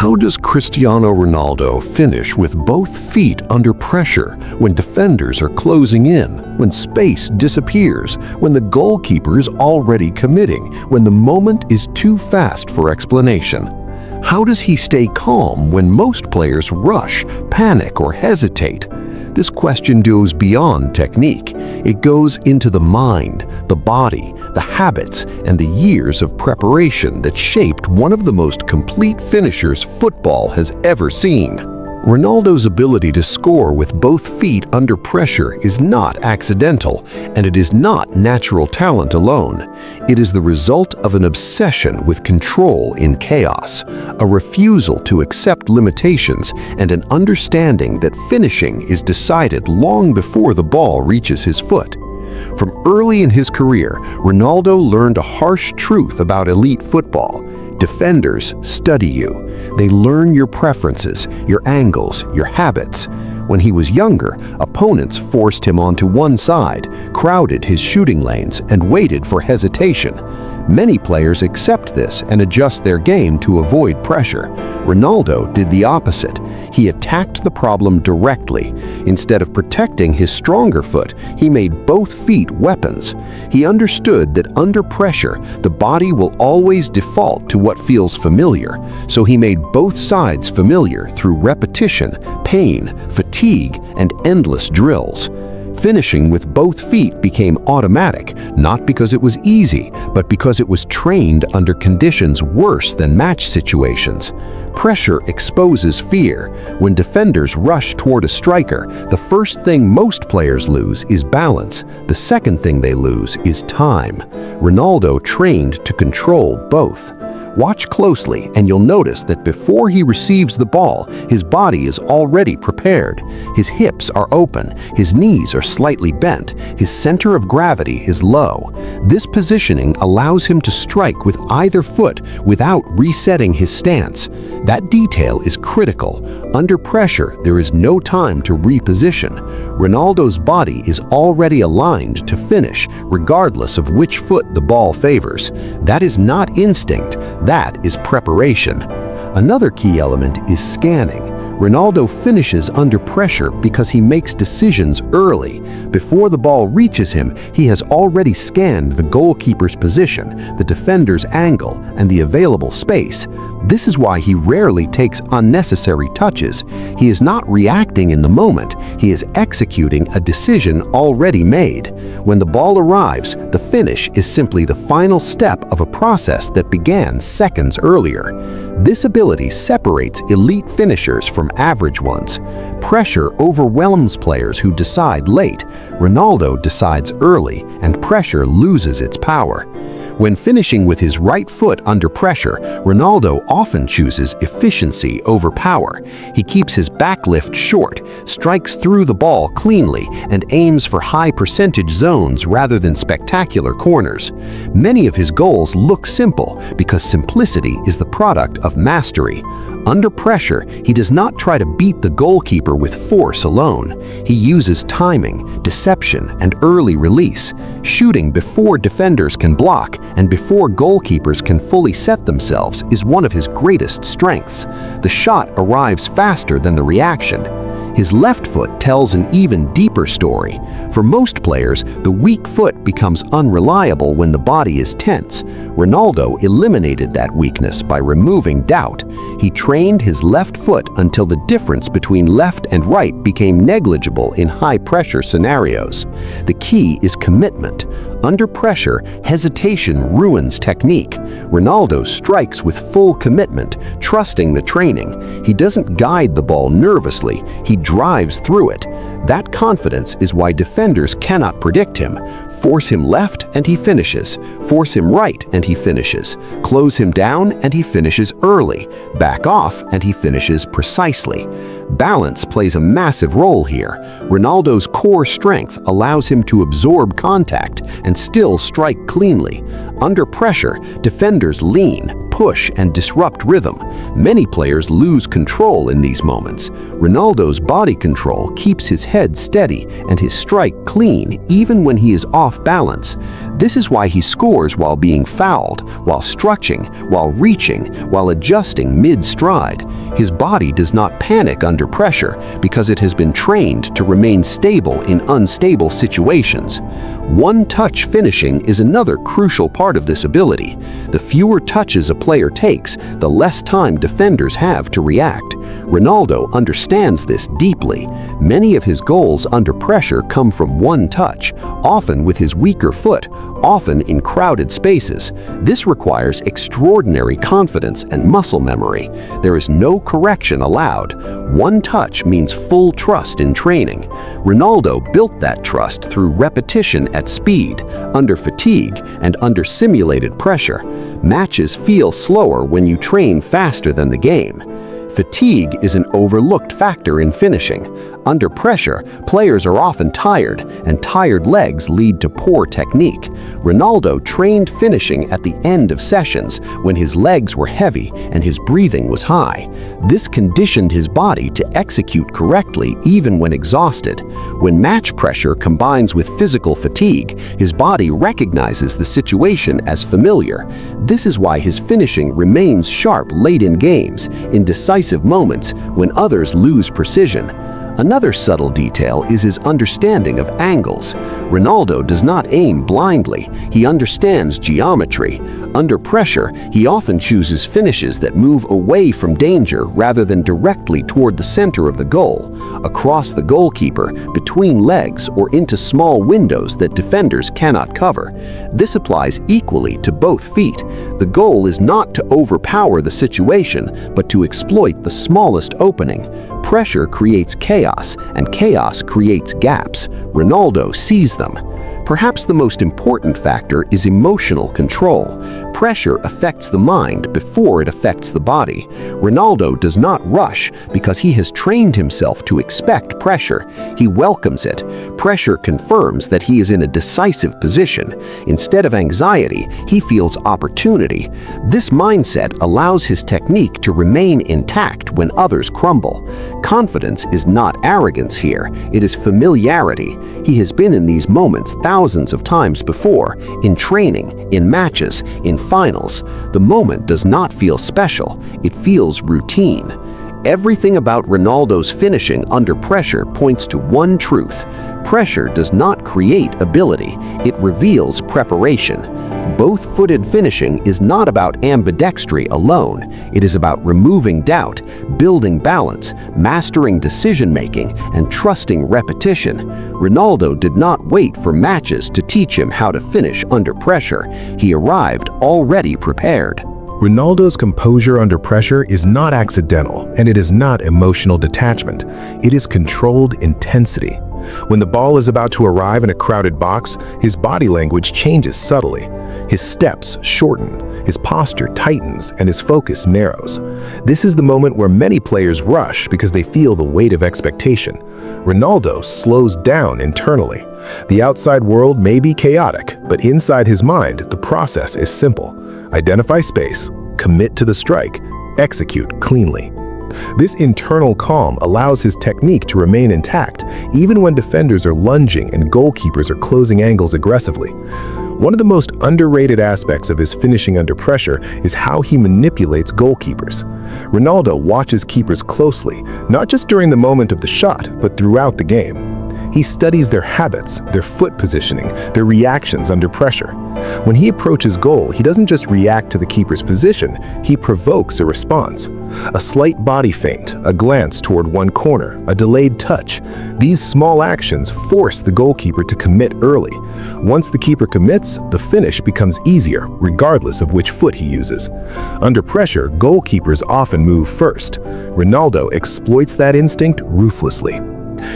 How does Cristiano Ronaldo finish with both feet under pressure when defenders are closing in, when space disappears, when the goalkeeper is already committing, when the moment is too fast for explanation? How does he stay calm when most players rush, panic, or hesitate? This question goes beyond technique. It goes into the mind, the body, the habits, and the years of preparation that shaped one of the most complete finishers football has ever seen. Ronaldo's ability to score with both feet under pressure is not accidental, and it is not natural talent alone. It is the result of an obsession with control in chaos, a refusal to accept limitations, and an understanding that finishing is decided long before the ball reaches his foot. From early in his career, Ronaldo learned a harsh truth about elite football. Defenders study you. They learn your preferences, your angles, your habits. When he was younger, opponents forced him onto one side, crowded his shooting lanes, and waited for hesitation. Many players accept this and adjust their game to avoid pressure. Ronaldo did the opposite. He attacked the problem directly. Instead of protecting his stronger foot, he made both feet weapons. He understood that under pressure, the body will always default to what feels familiar, so he made both sides familiar through repetition, pain, fatigue, and endless drills. Finishing with both feet became automatic, not because it was easy, but because it was trained under conditions worse than match situations. Pressure exposes fear. When defenders rush toward a striker, the first thing most players lose is balance. The second thing they lose is time. Ronaldo trained to control both. Watch closely and you'll notice that before he receives the ball, his body is already prepared. His hips are open, his knees are slightly bent, his center of gravity is low. This positioning allows him to strike with either foot without resetting his stance. That detail is critical. Under pressure, there is no time to reposition. Ronaldo's body is already aligned to finish, regardless of which foot the ball favors. That is not instinct. That is preparation. Another key element is scanning. Ronaldo finishes under pressure because he makes decisions early. Before the ball reaches him, he has already scanned the goalkeeper's position, the defender's angle, and the available space. This is why he rarely takes unnecessary touches. He is not reacting in the moment. He is executing a decision already made. When the ball arrives, the finish is simply the final step of a process that began seconds earlier. This ability separates elite finishers from average ones. Pressure overwhelms players who decide late. Ronaldo decides early, and pressure loses its power. When finishing with his right foot under pressure, Ronaldo often chooses efficiency over power. He keeps his back lift short, strikes through the ball cleanly, and aims for high percentage zones rather than spectacular corners. Many of his goals look simple because simplicity is the product of mastery. Under pressure, he does not try to beat the goalkeeper with force alone. He uses timing, deception, and early release, shooting before defenders can block and before goalkeepers can fully set themselves is one of his greatest strengths. The shot arrives faster than the reaction. His left foot tells an even deeper story. For most players, the weak foot becomes unreliable when the body is tense. Ronaldo eliminated that weakness by removing doubt. He trained his left foot until the difference between left and right became negligible in high-pressure scenarios. The key is commitment. Under pressure, hesitation ruins technique. Ronaldo strikes with full commitment, trusting the training. He doesn't guide the ball nervously, he drives through it. That confidence is why defenders cannot predict him. Force him left and he finishes. Force him right and he finishes. Close him down and he finishes early. Back off and he finishes precisely. Balance plays a massive role here. Ronaldo's core strength allows him to absorb contact and still strike cleanly. Under pressure, defenders lean, push, and disrupt rhythm. Many players lose control in these moments. Ronaldo's body control keeps his head steady and his strike clean even when he is off balance. This is why he scores while being fouled, while stretching, while reaching, while adjusting mid-stride. His body does not panic under pressure because it has been trained to remain stable in unstable situations. One-touch finishing is another crucial part of this ability. The fewer touches a player takes, the less time defenders have to react. Ronaldo understands this deeply. Many of his goals under pressure come from one touch, often with his weaker foot, often in crowded spaces. This requires extraordinary confidence and muscle memory. There is no correction allowed. One touch means full trust in training. Ronaldo built that trust through repetition at speed, under fatigue, and under simulated pressure. Matches feel slower when you train faster than the game. Fatigue is an overlooked factor in finishing. Under pressure, players are often tired, and tired legs lead to poor technique. Ronaldo trained finishing at the end of sessions when his legs were heavy and his breathing was high. This conditioned his body to execute correctly even when exhausted. When match pressure combines with physical fatigue, his body recognizes the situation as familiar. This is why his finishing remains sharp late in games, in decisive moments when others lose precision. Another subtle detail is his understanding of angles. Ronaldo does not aim blindly, he understands geometry. Under pressure, he often chooses finishes that move away from danger rather than directly toward the center of the goal, across the goalkeeper, between legs, or into small windows that defenders cannot cover. This applies equally to both feet. The goal is not to overpower the situation, but to exploit the smallest opening. Pressure creates chaos, and chaos creates gaps. Ronaldo sees them. Perhaps the most important factor is emotional control. Pressure affects the mind before it affects the body. Ronaldo does not rush because he has trained himself to expect pressure. He welcomes it. Pressure confirms that he is in a decisive position. Instead of anxiety, he feels opportunity. This mindset allows his technique to remain intact when others crumble. Confidence is not arrogance here, it is familiarity. He has been in these moments thousands of times before, in training, in matches, in finals. The moment does not feel special, it feels routine. Everything about Ronaldo's finishing under pressure points to one truth. Pressure does not create ability, it reveals preparation. Both-footed finishing is not about ambidextry alone. It is about removing doubt, building balance, mastering decision-making, and trusting repetition. Ronaldo did not wait for matches to teach him how to finish under pressure. He arrived already prepared. Ronaldo's composure under pressure is not accidental, and it is not emotional detachment. It is controlled intensity. When the ball is about to arrive in a crowded box, his body language changes subtly. His steps shorten, his posture tightens, and his focus narrows. This is the moment where many players rush because they feel the weight of expectation. Ronaldo slows down internally. The outside world may be chaotic, but inside his mind, the process is simple. Identify space, commit to the strike, execute cleanly. This internal calm allows his technique to remain intact, even when defenders are lunging and goalkeepers are closing angles aggressively. One of the most underrated aspects of his finishing under pressure is how he manipulates goalkeepers. Ronaldo watches keepers closely, not just during the moment of the shot, but throughout the game. He studies their habits, their foot positioning, their reactions under pressure. When he approaches goal, he doesn't just react to the keeper's position, he provokes a response. A slight body feint, a glance toward one corner, a delayed touch. These small actions force the goalkeeper to commit early. Once the keeper commits, the finish becomes easier, regardless of which foot he uses. Under pressure, goalkeepers often move first. Ronaldo exploits that instinct ruthlessly.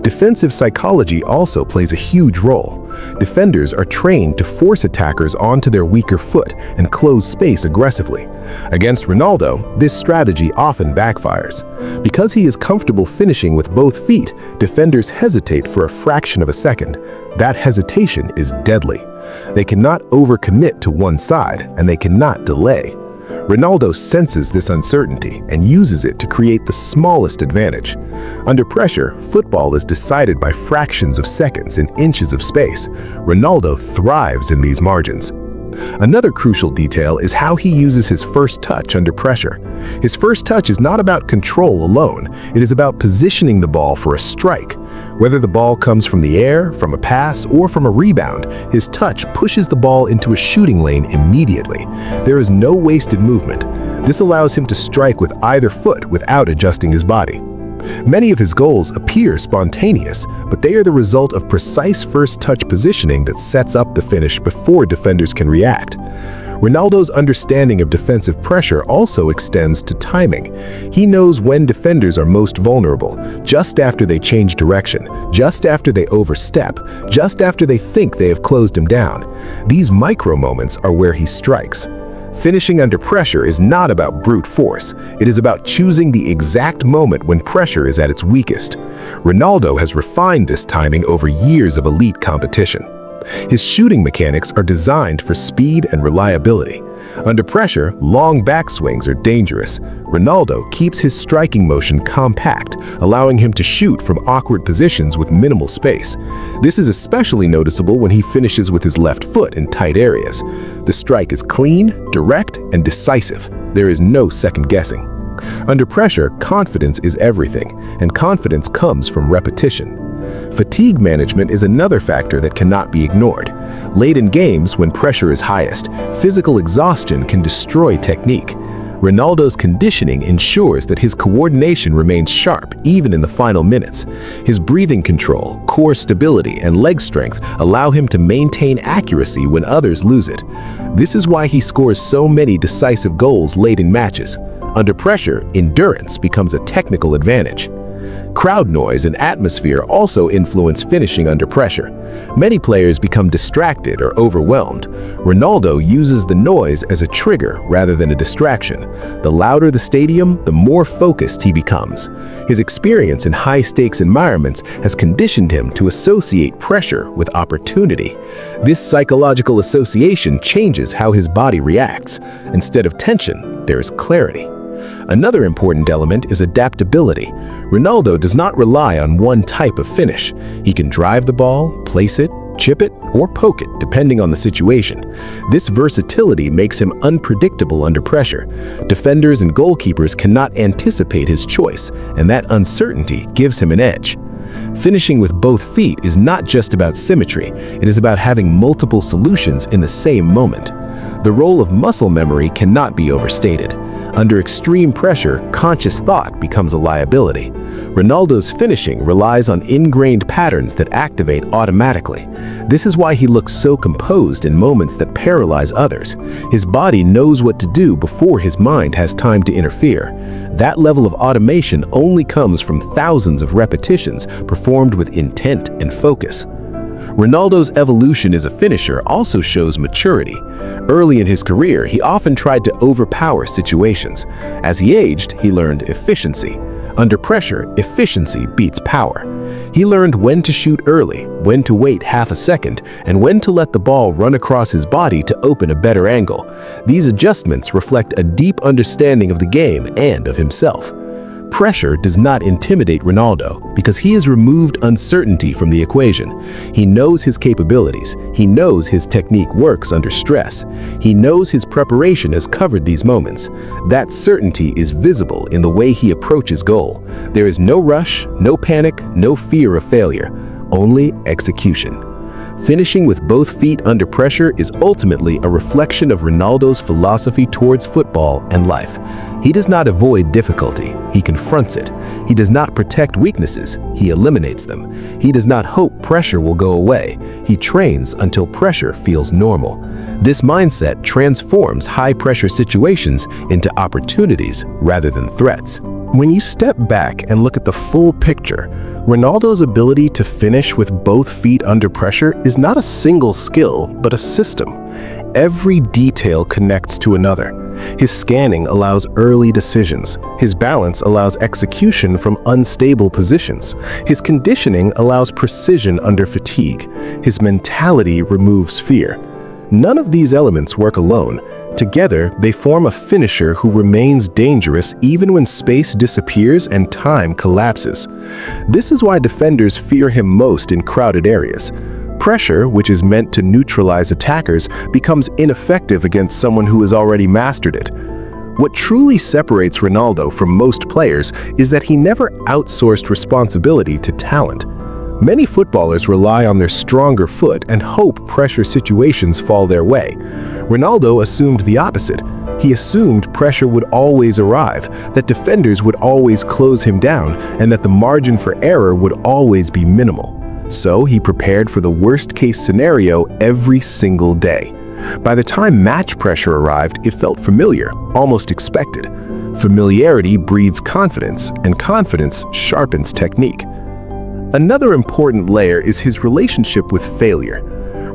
Defensive psychology also plays a huge role. Defenders are trained to force attackers onto their weaker foot and close space aggressively. Against Ronaldo, this strategy often backfires. Because he is comfortable finishing with both feet, defenders hesitate for a fraction of a second. That hesitation is deadly. They cannot overcommit to one side, and they cannot delay. Ronaldo senses this uncertainty and uses it to create the smallest advantage. Under pressure, football is decided by fractions of seconds in inches of space. Ronaldo thrives in these margins. Another crucial detail is how he uses his first touch under pressure. His first touch is not about control alone, it is about positioning the ball for a strike. Whether the ball comes from the air, from a pass, or from a rebound, his touch pushes the ball into a shooting lane immediately. There is no wasted movement. This allows him to strike with either foot without adjusting his body. Many of his goals appear spontaneous, but they are the result of precise first-touch positioning that sets up the finish before defenders can react. Ronaldo's understanding of defensive pressure also extends to timing. He knows when defenders are most vulnerable, just after they change direction, just after they overstep, just after they think they have closed him down. These micro moments are where he strikes. Finishing under pressure is not about brute force. It is about choosing the exact moment when pressure is at its weakest. Ronaldo has refined this timing over years of elite competition. His shooting mechanics are designed for speed and reliability. Under pressure, long backswings are dangerous. Ronaldo keeps his striking motion compact, allowing him to shoot from awkward positions with minimal space. This is especially noticeable when he finishes with his left foot in tight areas. The strike is clean, direct, and decisive. There is no second guessing. Under pressure, confidence is everything, and confidence comes from repetition. Fatigue management is another factor that cannot be ignored. Late in games, when pressure is highest, physical exhaustion can destroy technique. Ronaldo's conditioning ensures that his coordination remains sharp even in the final minutes. His breathing control, core stability, and leg strength allow him to maintain accuracy when others lose it. This is why he scores so many decisive goals late in matches. Under pressure, endurance becomes a technical advantage. Crowd noise and atmosphere also influence finishing under pressure. Many players become distracted or overwhelmed. Ronaldo uses the noise as a trigger rather than a distraction. The louder the stadium, the more focused he becomes. His experience in high-stakes environments has conditioned him to associate pressure with opportunity. This psychological association changes how his body reacts. Instead of tension, there is clarity. Another important element is adaptability. Ronaldo does not rely on one type of finish. He can drive the ball, place it, chip it, or poke it, depending on the situation. This versatility makes him unpredictable under pressure. Defenders and goalkeepers cannot anticipate his choice, and that uncertainty gives him an edge. Finishing with both feet is not just about symmetry, it is about having multiple solutions in the same moment. The role of muscle memory cannot be overstated. Under extreme pressure, conscious thought becomes a liability. Ronaldo's finishing relies on ingrained patterns that activate automatically. This is why he looks so composed in moments that paralyze others. His body knows what to do before his mind has time to interfere. That level of automation only comes from thousands of repetitions performed with intent and focus. Ronaldo's evolution as a finisher also shows maturity. Early in his career, he often tried to overpower situations. As he aged, he learned efficiency. Under pressure, efficiency beats power. He learned when to shoot early, when to wait half a second, and when to let the ball run across his body to open a better angle. These adjustments reflect a deep understanding of the game and of himself. Pressure does not intimidate Ronaldo because he has removed uncertainty from the equation. He knows his capabilities. He knows his technique works under stress. He knows his preparation has covered these moments. That certainty is visible in the way he approaches goal. There is no rush, no panic, no fear of failure, only execution. Finishing with both feet under pressure is ultimately a reflection of Ronaldo's philosophy towards football and life. He does not avoid difficulty, he confronts it. He does not protect weaknesses, he eliminates them. He does not hope pressure will go away, he trains until pressure feels normal. This mindset transforms high-pressure situations into opportunities rather than threats. When you step back and look at the full picture, Ronaldo's ability to finish with both feet under pressure is not a single skill, but a system. Every detail connects to another. His scanning allows early decisions. His balance allows execution from unstable positions. His conditioning allows precision under fatigue. His mentality removes fear. None of these elements work alone. Together, they form a finisher who remains dangerous even when space disappears and time collapses. This is why defenders fear him most in crowded areas. Pressure, which is meant to neutralize attackers, becomes ineffective against someone who has already mastered it. What truly separates Ronaldo from most players is that he never outsourced responsibility to talent. Many footballers rely on their stronger foot and hope pressure situations fall their way. Ronaldo assumed the opposite. He assumed pressure would always arrive, that defenders would always close him down, and that the margin for error would always be minimal. So he prepared for the worst-case scenario every single day. By the time match pressure arrived, it felt familiar, almost expected. Familiarity breeds confidence, and confidence sharpens technique. Another important layer is his relationship with failure.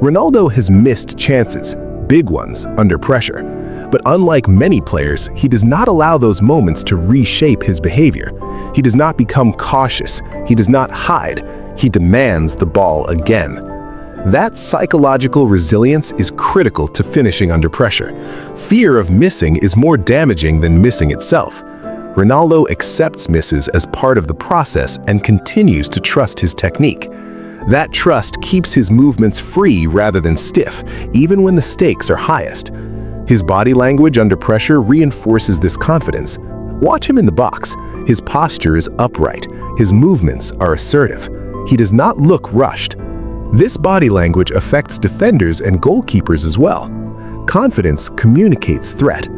Ronaldo has missed chances, big ones, under pressure. But unlike many players, he does not allow those moments to reshape his behavior. He does not become cautious. He does not hide. He demands the ball again. That psychological resilience is critical to finishing under pressure. Fear of missing is more damaging than missing itself. Ronaldo accepts misses as part of the process and continues to trust his technique. That trust keeps his movements free rather than stiff, even when the stakes are highest. His body language under pressure reinforces this confidence. Watch him in the box. His posture is upright. His movements are assertive. He does not look rushed. This body language affects defenders and goalkeepers as well. Confidence communicates threat.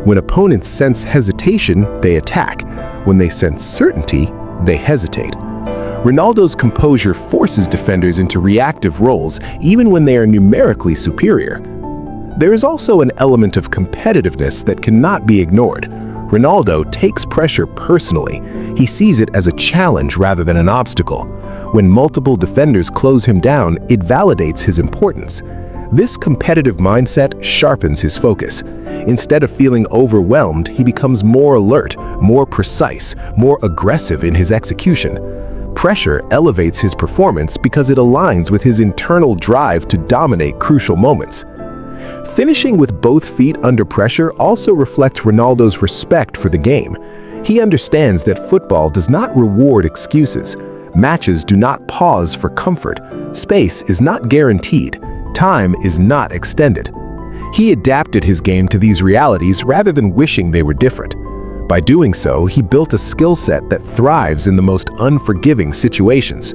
When opponents sense hesitation, they attack. When they sense certainty, they hesitate. Ronaldo's composure forces defenders into reactive roles even when they are numerically superior. There is also an element of competitiveness that cannot be ignored. Ronaldo takes pressure personally. He sees it as a challenge rather than an obstacle. When multiple defenders close him down, it validates his importance. This competitive mindset sharpens his focus. Instead of feeling overwhelmed, he becomes more alert, more precise, more aggressive in his execution. Pressure elevates his performance because it aligns with his internal drive to dominate crucial moments. Finishing with both feet under pressure also reflects Ronaldo's respect for the game. He understands that football does not reward excuses. Matches do not pause for comfort. Space is not guaranteed. Time is not extended. He adapted his game to these realities rather than wishing they were different. By doing so, he built a skill set that thrives in the most unforgiving situations.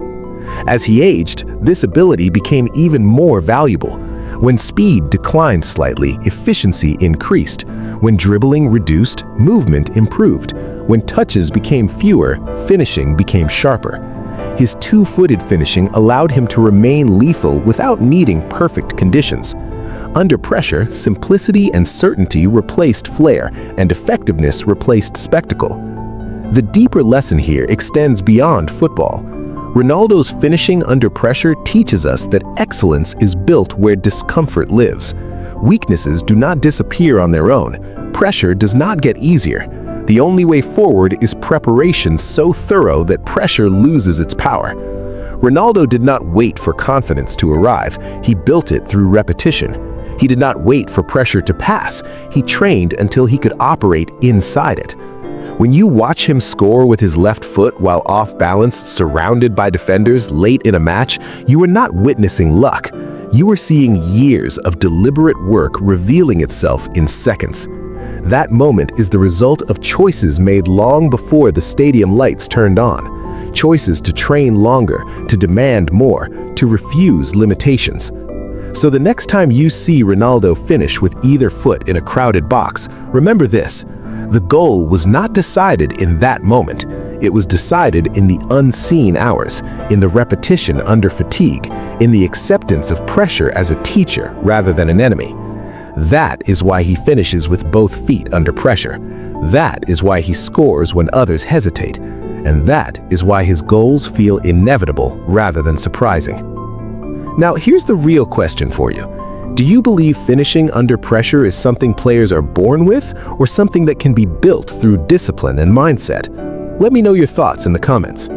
As he aged, this ability became even more valuable. When speed declined slightly, efficiency increased. When dribbling reduced, movement improved. When touches became fewer, finishing became sharper. His two-footed finishing allowed him to remain lethal without needing perfect conditions. Under pressure, simplicity and certainty replaced flair, and effectiveness replaced spectacle. The deeper lesson here extends beyond football. Ronaldo's finishing under pressure teaches us that excellence is built where discomfort lives. Weaknesses do not disappear on their own. Pressure does not get easier. The only way forward is preparation so thorough that pressure loses its power. Ronaldo did not wait for confidence to arrive. He built it through repetition. He did not wait for pressure to pass. He trained until he could operate inside it. When you watch him score with his left foot while off balance, surrounded by defenders late in a match, you are not witnessing luck. You are seeing years of deliberate work revealing itself in seconds. That moment is the result of choices made long before the stadium lights turned on. Choices to train longer, to demand more, to refuse limitations. So the next time you see Ronaldo finish with either foot in a crowded box, remember this: the goal was not decided in that moment. It was decided in the unseen hours, in the repetition under fatigue, in the acceptance of pressure as a teacher rather than an enemy. That is why he finishes with both feet under pressure. That is why he scores when others hesitate. And that is why his goals feel inevitable rather than surprising. Now, here's the real question for you. Do you believe finishing under pressure is something players are born with, or something that can be built through discipline and mindset? Let me know your thoughts in the comments.